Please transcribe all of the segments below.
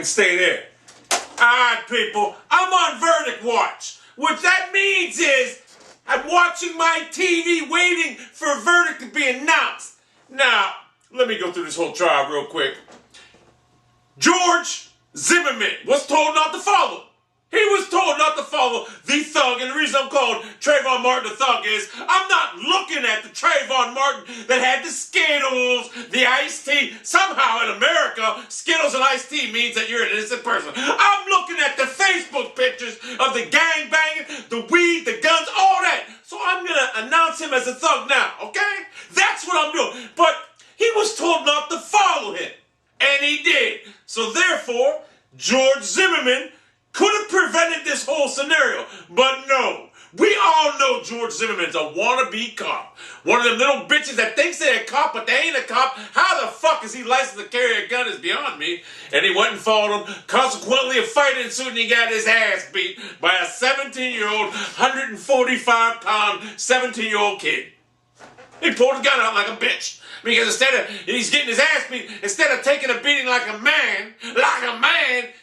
Stay there. Alright, people, I'm on verdict watch. What that means is I'm watching my TV waiting for a verdict to be announced. Now, let me go through this whole trial real quick. George Zimmerman was told not to follow. He was told not to follow the thug, and the reason I'm called Trayvon Martin the thug is I'm not looking at the Trayvon Martin that had the Skittles, the iced tea. Somehow in America, Skittles and iced tea means that you're an innocent person. I'm looking at the Facebook pictures of the gang banging, the weed, the guns, all that. So I'm going to announce him as a thug now, okay? That's what I'm doing. But he was told not to follow him, and he did. So therefore, George Zimmerman could have prevented this whole scenario, but no. We all know George Zimmerman's a wannabe cop. One of them little bitches that thinks they're a cop, but they ain't a cop. How the fuck is he licensed to carry a gun is beyond me. And he went and followed him. Consequently, a fight ensued and he got his ass beat by a 17-year-old, 145-pound, 17-year-old kid. He pulled his gun out like a bitch. Because instead of, he's getting his ass beat, instead of taking a beating like a man,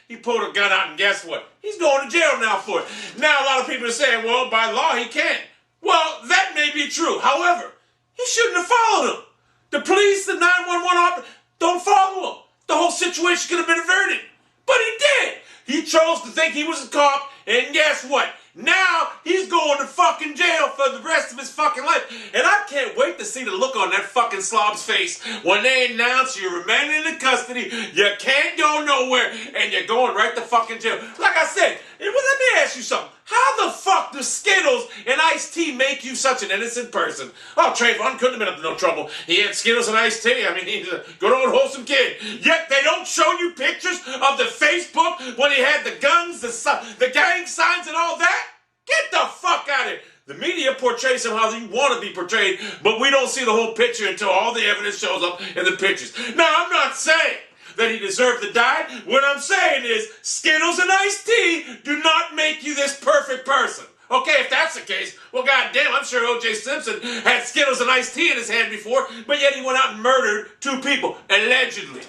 he pulled a gun out and guess what? He's going to jail now for it. Now a lot of people are saying, well, by law he can't. Well, that may be true. However, he shouldn't have followed him. The police, the 911 operator, don't follow him. The whole situation could have been averted. But he did. He chose to think he was a cop, and guess what? Now he's going to fucking jail for the rest of his fucking life. And I can't wait to see the look on that fucking slob's face when they announce you're remaining in custody, you can't go nowhere, and you're going right to fucking jail. Like I said, let me ask you something. How the fuck do Skittles and iced tea make you such an innocent person? Oh, Trayvon couldn't have been up to no trouble. He had Skittles and iced tea. I mean, he's a good old wholesome kid. Yet they don't show you pictures of the Facebook when he had the guns, the gang signs and all that? Get the fuck out of here. The media portrays him how you want to be portrayed, but we don't see the whole picture until all the evidence shows up in the pictures. Now, I'm not saying that he deserved to die. What I'm saying is Skittles and iced tea do not make you this perfect person. Okay, if that's the case, well, goddamn, I'm sure O.J. Simpson had Skittles and iced tea in his hand before, but yet he went out and murdered 2 people, allegedly.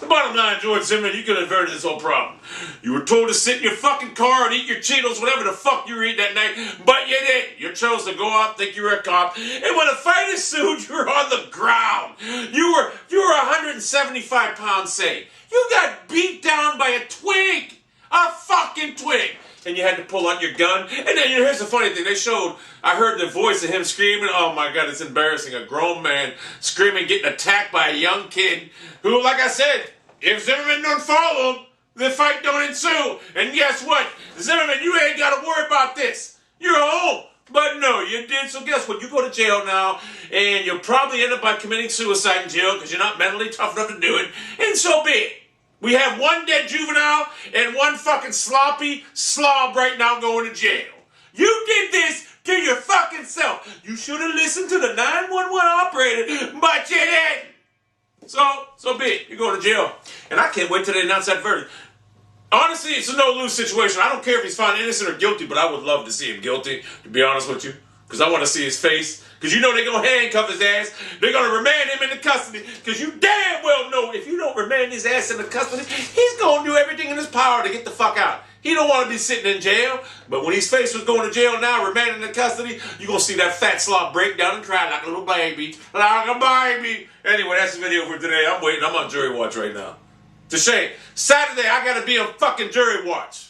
The bottom line, George Zimmerman, you could have averted this whole problem. You were told to sit in your fucking car and eat your Cheetos, whatever the fuck you were eating that night, but you didn't. You chose to go out and think you were a cop, and when a fight ensued, you were on the ground. You were 175 pounds, say. You got beat down by a twig, a fucking twig, and you had to pull out your gun. And then here's the funny thing, I heard the voice of him screaming. Oh my God, it's embarrassing. A grown man screaming, getting attacked by a young kid who, like I said, if Zimmerman don't follow him, the fight don't ensue. And guess what? Zimmerman, you ain't got to worry about this. You're home. But no, you did. So guess what? You go to jail now, and you'll probably end up by committing suicide in jail because you're not mentally tough enough to do it. And so be it. We have one dead juvenile and one fucking sloppy slob right now going to jail. You did this to your fucking self. You should have listened to the 911 operator, but you didn't. So be it. You're going to jail. And I can't wait till they announce that verdict. Honestly, it's a no-lose situation. I don't care if he's found innocent or guilty, but I would love to see him guilty, to be honest with you. Because I want to see his face. Because you know they're going to handcuff his ass. They're going to remand him into custody. Because you damn well know if you don't remand his ass into custody, he's going to do everything in his power to get the fuck out. He don't want to be sitting in jail. But when his face was going to jail now, remanded into custody, you're going to see that fat slob break down and cry like a little baby. Like a baby. Anyway, that's the video for today. I'm waiting. I'm on jury watch right now. It's a shame. Saturday, I got to be on fucking jury watch.